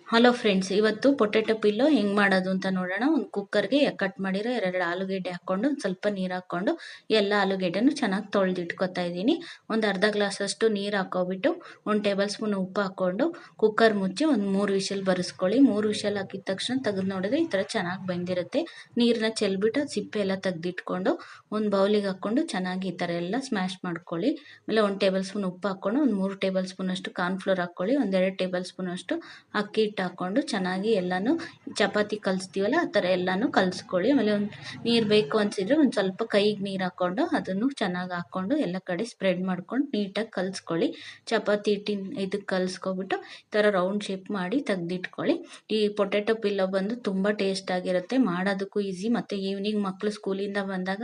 Hello friends, ಇವತ್ತು potato pillow ಹೆಂಗೆ ಮಾಡೋದು ಅಂತ ನೋಡೋಣ. ಒಂದು ಕುಕ್ಕರ್ಗೆ ಕಟ್ ಮಾಡಿರೋ 2 ಆಲೂಗೆಡ್ಡೆ ಹಾಕ್ಕೊಂಡು ಒಂದು ಸ್ವಲ್ಪ ನೀರು ಹಾಕ್ಕೊಂಡು ಎಲ್ಲ ಆಲೂಗೆಡ್ಡೆನೂ ಚೆನ್ನಾಗಿ ತೊಳೆದಿಟ್ಕೊತಾ ಇದ್ದೀನಿ. ಒಂದು ಅರ್ಧ ಗ್ಲಾಸಷ್ಟು ನೀರು ಹಾಕ್ಕೊಬಿಟ್ಟು 1 ಟೇಬಲ್ ಸ್ಪೂನ್ ಉಪ್ಪು ಹಾಕ್ಕೊಂಡು ಕುಕ್ಕರ್ ಮುಚ್ಚಿ ಒಂದು 3 ವಿಷಲ್ ಬರೆಸ್ಕೊಳ್ಳಿ. 3 ವಿಷಲ್ ಹಾಕಿದ ತಕ್ಷಣ ತೆಗೆದು ನೋಡಿದ್ರೆ ಈ ಥರ ಚೆನ್ನಾಗಿ ಬೆಂದಿರುತ್ತೆ. ನೀರನ್ನ ಚೆಲ್ಬಿಟ್ಟು ಸಿಪ್ಪೆ ಎಲ್ಲ ತೆಗೆದಿಟ್ಕೊಂಡು ಒಂದು ಬೌಲಿಗೆ ಹಾಕ್ಕೊಂಡು ಚೆನ್ನಾಗಿ ಈ ಥರ ಎಲ್ಲ ಸ್ಮ್ಯಾಶ್ ಮಾಡ್ಕೊಳ್ಳಿ. ಆಮೇಲೆ 1 ಟೇಬಲ್ ಸ್ಪೂನ್ ಉಪ್ಪು ಹಾಕ್ಕೊಂಡು ಒಂದು 3 ಟೇಬಲ್ ಸ್ಪೂನ್ ಅಷ್ಟು ಕಾರ್ನ್ಫ್ಲೋರ್ ಹಾಕ್ಕೊಳ್ಳಿ. 1-2 ಟೇಬಲ್ ಸ್ಪೂನ್ ಅಷ್ಟು ಅಕ್ಕಿ ಹಿಟ್ಟು ಹಾಕ್ಕೊಂಡು ಚೆನ್ನಾಗಿ ಎಲ್ಲನೂ ಚಪಾತಿ ಕಲಿಸ್ತೀವಲ್ಲ ಆ ಥರ ಎಲ್ಲನೂ ಕಲಿಸ್ಕೊಳ್ಳಿ. ಆಮೇಲೆ ಒಂದು ನೀರು ಬೇಕು ಅನಿಸಿದ್ರೆ ಒಂದು ಸ್ವಲ್ಪ ಕೈಗೆ ನೀರು ಹಾಕ್ಕೊಂಡು ಅದನ್ನು ಚೆನ್ನಾಗಿ ಹಾಕ್ಕೊಂಡು ಎಲ್ಲ ಕಡೆ ಸ್ಪ್ರೆಡ್ ಮಾಡ್ಕೊಂಡು ನೀಟಾಗಿ ಕಲಿಸ್ಕೊಳ್ಳಿ. ಚಪಾತಿ ಹಿಟ್ಟಿನ ಇದಕ್ಕೆ ಕಲಿಸ್ಕೊಬಿಟ್ಟು ಈ ಥರ ರೌಂಡ್ ಶೇಪ್ ಮಾಡಿ ತೆಗೆದಿಟ್ಕೊಳ್ಳಿ. ಈ ಪೊಟೆಟೊ ಪಿಲ್ಲೋ ಬಂದು ತುಂಬ ಟೇಸ್ಟಾಗಿರುತ್ತೆ, ಮಾಡೋದಕ್ಕೂ ಈಸಿ. ಮತ್ತು ಈವ್ನಿಂಗ್ ಮಕ್ಕಳು ಸ್ಕೂಲಿಂದ ಬಂದಾಗ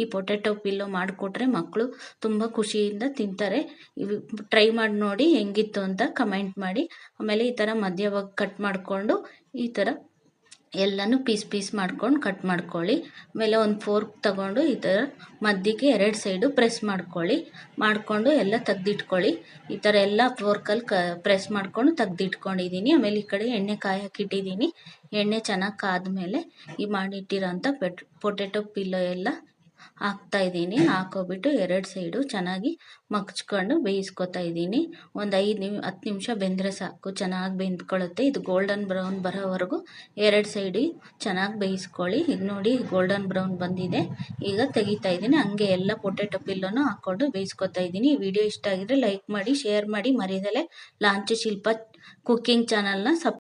ಈ ಪೊಟೆಟೊ ಪಿಲ್ಲೋ ಮಾಡಿಕೊಟ್ರೆ ಮಕ್ಕಳು ತುಂಬ ಖುಷಿಯಿಂದ ತಿಂತಾರೆ. ಇವು ಟ್ರೈ ಮಾಡಿ ನೋಡಿ ಹೆಂಗಿತ್ತು ಅಂತ ಕಮೆಂಟ್ ಮಾಡಿ. ಆಮೇಲೆ ಈ ಥರ ಮಧ್ಯವಾಗಿ ಕಟ್ ಮಾಡಿಕೊಂಡು ಈ ಥರ ಎಲ್ಲನೂ ಪೀಸ್ ಮಾಡ್ಕೊಂಡು ಕಟ್ ಮಾಡ್ಕೊಳ್ಳಿ. ಆಮೇಲೆ ಒಂದು ಫೋರ್ಕ್ ತಗೊಂಡು ಈ ಥರ ಮಧ್ಯಕ್ಕೆ 2 ಸೈಡು ಪ್ರೆಸ್ ಮಾಡಿಕೊಂಡು ಎಲ್ಲ ತೆಗೆದಿಟ್ಕೊಳ್ಳಿ. ಈ ಥರ ಎಲ್ಲ ಫೋರ್ಕಲ್ಲಿ ಪ್ರೆಸ್ ಮಾಡ್ಕೊಂಡು ತೆಗೆದಿಟ್ಕೊಂಡಿದ್ದೀನಿ. ಆಮೇಲೆ ಈ ಕಡೆ ಎಣ್ಣೆ ಕಾಯಕ್ಕಿಟ್ಟಿದ್ದೀನಿ. ಎಣ್ಣೆ ಚೆನ್ನಾಗಿ ಕಾದ್ಮೇಲೆ ಈ ಮಾಡಿಟ್ಟಿರೋಂಥ ಪೊಟೆಟೊ ಪಿಲ್ಲೋ ಎಲ್ಲ ಹಾಕ್ತಾಯಿದ್ದೀನಿ. ಹಾಕೋಬಿಟ್ಟು 2 ಸೈಡು ಚೆನ್ನಾಗಿ ಮಗ್ಚ್ಕೊಂಡು ಬೇಯಿಸ್ಕೊತಾ ಇದ್ದೀನಿ. ಒಂದು 10 ನಿಮಿಷ ಬೆಂದರೆ ಸಾಕು, ಚೆನ್ನಾಗಿ ಬೆಂದ್ಕೊಳ್ಳುತ್ತೆ. ಇದು ಗೋಲ್ಡನ್ ಬ್ರೌನ್ ಬರೋವರೆಗೂ 2 ಸೈಡು ಚೆನ್ನಾಗಿ ಬೇಯಿಸ್ಕೊಳ್ಳಿ. ಈಗ ನೋಡಿ ಗೋಲ್ಡನ್ ಬ್ರೌನ್ ಬಂದಿದೆ. ಈಗ ತೆಗಿತಾ ಇದ್ದೀನಿ. ಹಂಗೆ ಎಲ್ಲ ಪೊಟೆಟೊ ಪಿಲ್ಲೋನು ಹಾಕ್ಕೊಂಡು ಬೇಯಿಸ್ಕೊತಾ ಇದ್ದೀನಿ. ಈ ವಿಡಿಯೋ ಇಷ್ಟ ಆಗಿದ್ರೆ ಲೈಕ್ ಮಾಡಿ, ಶೇರ್ ಮಾಡಿ, ಮರಿದಲೆ ಲಾಂಚ್ ಶಿಲ್ಪ ಕುಕ್ಕಿಂಗ್ ಚಾನಲ್ನ